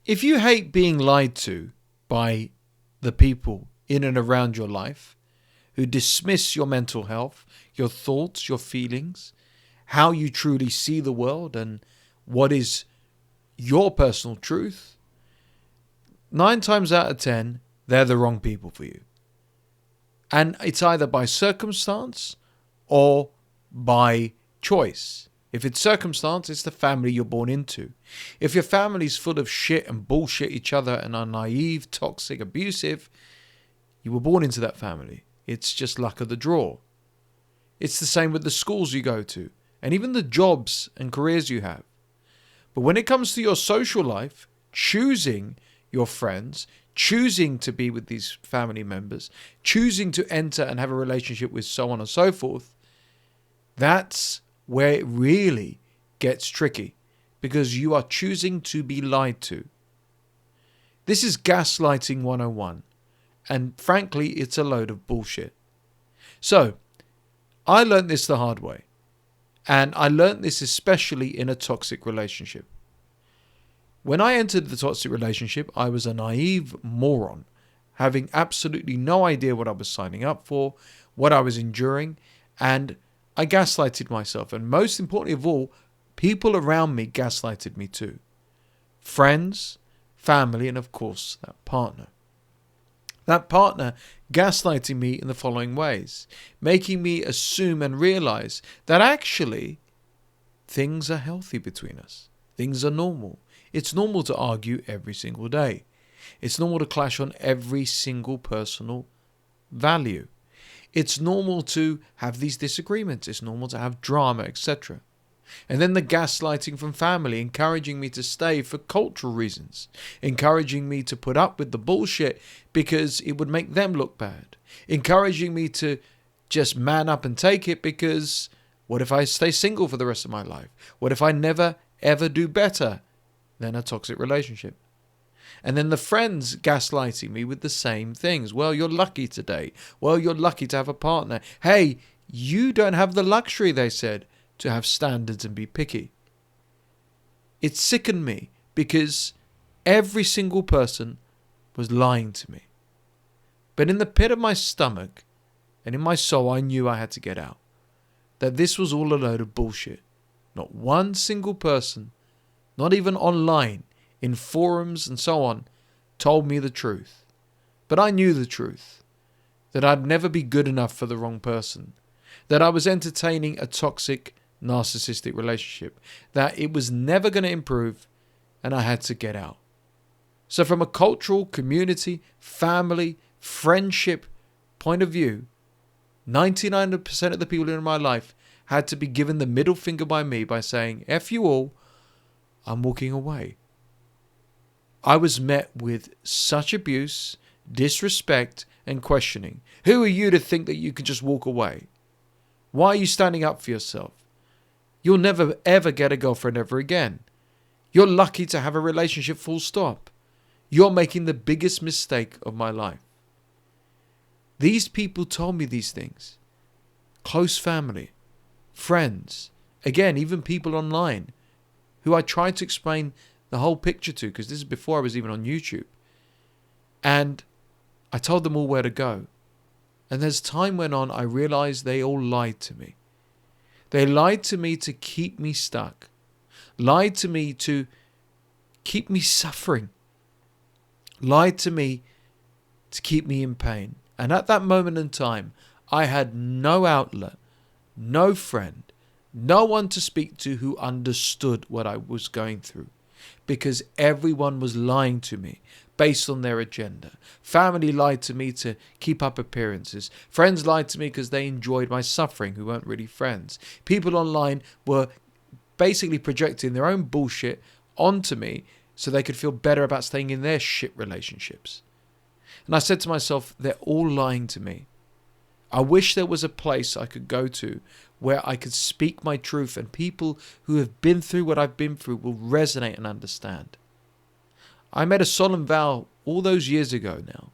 If you hate being lied to by the people in and around your life who dismiss your mental health, your thoughts, your feelings, how you truly see the world, and what is your personal truth, 9 times out of 10, they're the wrong people for you. And it's either by circumstance or by choice. If it's circumstance, it's the family you're born into. If your family's full of shit and bullshit each other and are naive, toxic, abusive, you were born into that family. It's just luck of the draw. It's the same with the schools you go to and even the jobs and careers you have. But when it comes to your social life, choosing your friends, choosing to be with these family members, choosing to enter and have a relationship with so on and so forth, that's where it really gets tricky, because you are choosing to be lied to. This is gaslighting 101, and frankly, it's a load of bullshit. So, I learned this the hard way, and I learned this especially in a toxic relationship. When I entered the toxic relationship, I was a naive moron, having absolutely no idea what I was signing up for, what I was enduring, and I gaslighted myself. And most importantly of all, people around me gaslighted me too. Friends, family, and of course, that partner. That partner gaslighting me in the following ways, making me assume and realize that actually things are healthy between us. Things are normal. It's normal to argue every single day. It's normal to clash on every single personal value. It's normal to have these disagreements. It's normal to have drama, etc. And then the gaslighting from family, encouraging me to stay for cultural reasons, encouraging me to put up with the bullshit because it would make them look bad, encouraging me to just man up and take it because what if I stay single for the rest of my life? What if I never ever do better than a toxic relationship? And then the friends gaslighting me with the same things. Well, you're lucky today. Well, you're lucky to have a partner. Hey, you don't have the luxury, they said, to have standards and be picky. It sickened me because every single person was lying to me. But in the pit of my stomach and in my soul, I knew I had to get out. That this was all a load of bullshit. Not one single person, not even online, in forums and so on, told me the truth. But I knew the truth. That I'd never be good enough for the wrong person. That I was entertaining a toxic, narcissistic relationship. That it was never going to improve and I had to get out. So from a cultural, community, family, friendship point of view, 99% of the people in my life had to be given the middle finger by me by saying, F you all, I'm walking away. I was met with such abuse, disrespect, and questioning. Who are you to think that you can just walk away? Why are you standing up for yourself? You'll never ever get a girlfriend ever again. You're lucky to have a relationship, full stop. You're making the biggest mistake of my life. These people told me these things. Close family, friends, again, even people online who I tried to explain the whole picture to, because this is before I was even on YouTube. And I told them all where to go. And as time went on, I realized they all lied to me. They lied to me to keep me stuck. Lied to me to keep me suffering. Lied to me to keep me in pain. And at that moment in time, I had no outlet, no friend, no one to speak to who understood what I was going through. Because everyone was lying to me based on their agenda. Family lied to me to keep up appearances. Friends lied to me because they enjoyed my suffering, who weren't really friends. People online were basically projecting their own bullshit onto me so they could feel better about staying in their shit relationships. And I said to myself, they're all lying to me. I wish there was a place I could go to where I could speak my truth and people who have been through what I've been through will resonate and understand. I made a solemn vow all those years ago now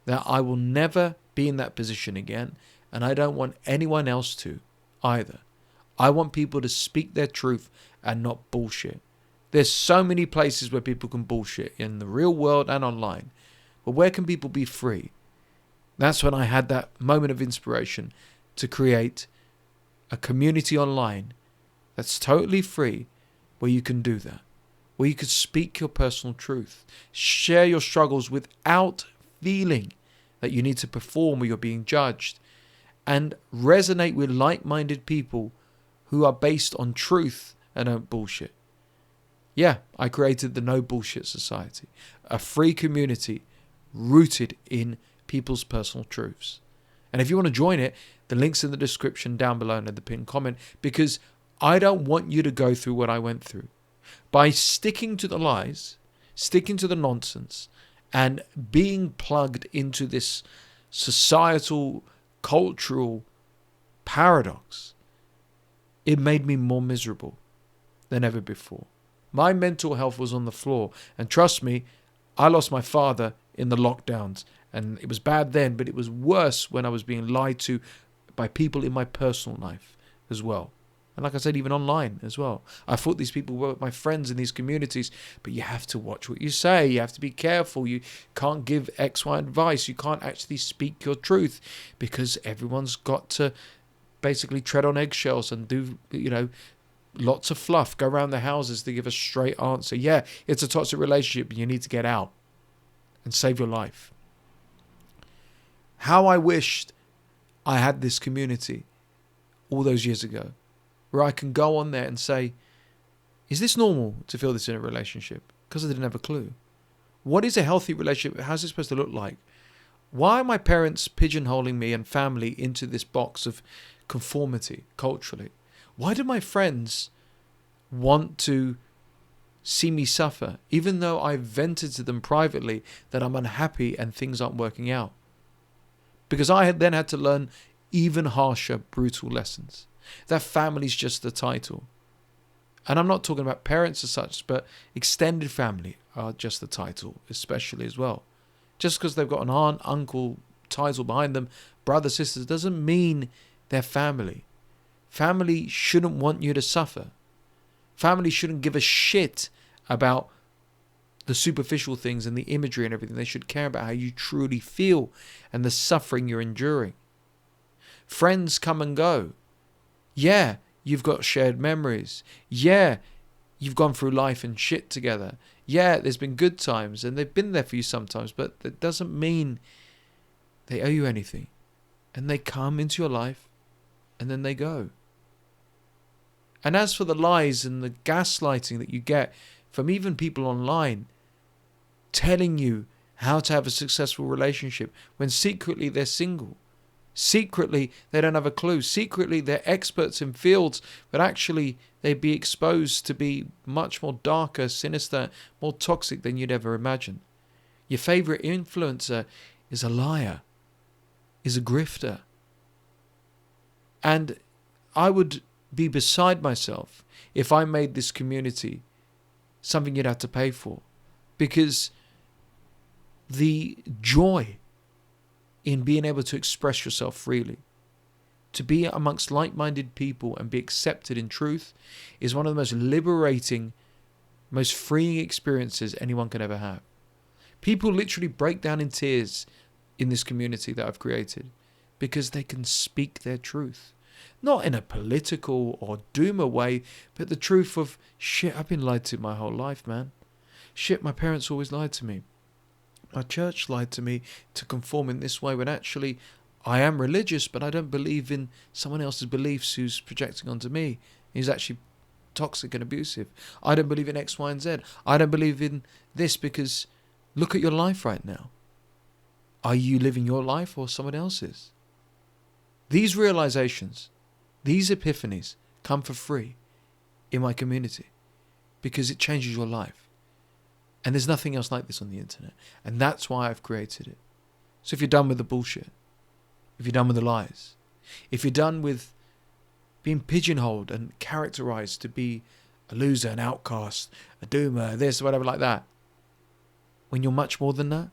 that I will never be in that position again, and I don't want anyone else to either. I want people to speak their truth and not bullshit. There's so many places where people can bullshit in the real world and online. But where can people be free? That's when I had that moment of inspiration to create a community online that's totally free, where you can do that, where you can speak your personal truth, share your struggles without feeling that you need to perform or you're being judged, and resonate with like-minded people who are based on truth and don't bullshit. Yeah, I created the No Bullshit Society, a free community rooted in people's personal truths. And if you want to join it, the link's in the description down below and in the pinned comment, because I don't want you to go through what I went through. By sticking to the lies, sticking to the nonsense, and being plugged into this societal, cultural paradox, it made me more miserable than ever before. My mental health was on the floor. And trust me, I lost my father in the lockdowns. And it was bad then, but it was worse when I was being lied to by people in my personal life as well. And like I said, even online as well. I thought these people were my friends in these communities, but you have to watch what you say. You have to be careful. You can't give X, Y advice. You can't actually speak your truth, because everyone's got to basically tread on eggshells and do, lots of fluff, go around the houses to give a straight answer. Yeah, it's a toxic relationship, but you need to get out and save your life. How I wished I had this community all those years ago, where I can go on there and say, is this normal to feel this in a relationship? Because I didn't have a clue. What is a healthy relationship? How's it supposed to look like? Why are my parents pigeonholing me and family into this box of conformity culturally? Why do my friends want to see me suffer, even though I vented to them privately that I'm unhappy and things aren't working out? Because I had then had to learn even harsher, brutal lessons. That family's just the title. And I'm not talking about parents as such, but extended family are just the title, especially as well. Just because they've got an aunt, uncle title behind them, brother, sisters, doesn't mean they're family. Family shouldn't want you to suffer. Family shouldn't give a shit about the superficial things and the imagery and everything. They should care about how you truly feel and the suffering you're enduring. Friends come and go. Yeah, you've got shared memories. Yeah, you've gone through life and shit together. Yeah, there's been good times and they've been there for you sometimes, but that doesn't mean they owe you anything. And they come into your life and then they go. And as for the lies and the gaslighting that you get from even people online telling you how to have a successful relationship when secretly they're single, secretly they don't have a clue, secretly they're experts in fields, but actually they'd be exposed to be much more darker, sinister, more toxic than you'd ever imagine. Your favorite influencer is a liar, is a grifter. And I would be beside myself if I made this community something you'd have to pay for, because the joy in being able to express yourself freely, to be amongst like-minded people and be accepted in truth, is one of the most liberating, most freeing experiences anyone can ever have. People literally break down in tears in this community that I've created because they can speak their truth. Not in a political or doomer way, but the truth of, shit, I've been lied to my whole life, man. Shit, my parents always lied to me. My church lied to me to conform in this way, when actually I am religious, but I don't believe in someone else's beliefs who's projecting onto me. He's actually toxic and abusive. I don't believe in X, Y, and Z. I don't believe in this because look at your life right now. Are you living your life or someone else's? These realizations, these epiphanies come for free in my community because it changes your life. And there's nothing else like this on the internet. And that's why I've created it. So if you're done with the bullshit, if you're done with the lies, if you're done with being pigeonholed and characterized to be a loser, an outcast, a doomer, this, whatever like that, when you're much more than that,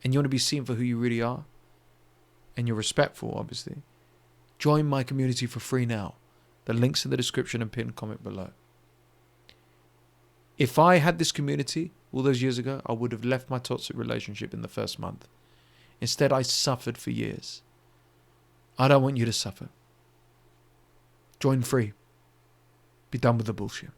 and you want to be seen for who you really are, and you're respectful, obviously, join my community for free now. The link's in the description and pinned comment below. If I had this community all those years ago, I would have left my toxic relationship in the first month. Instead, I suffered for years. I don't want you to suffer. Join free. Be done with the bullshit.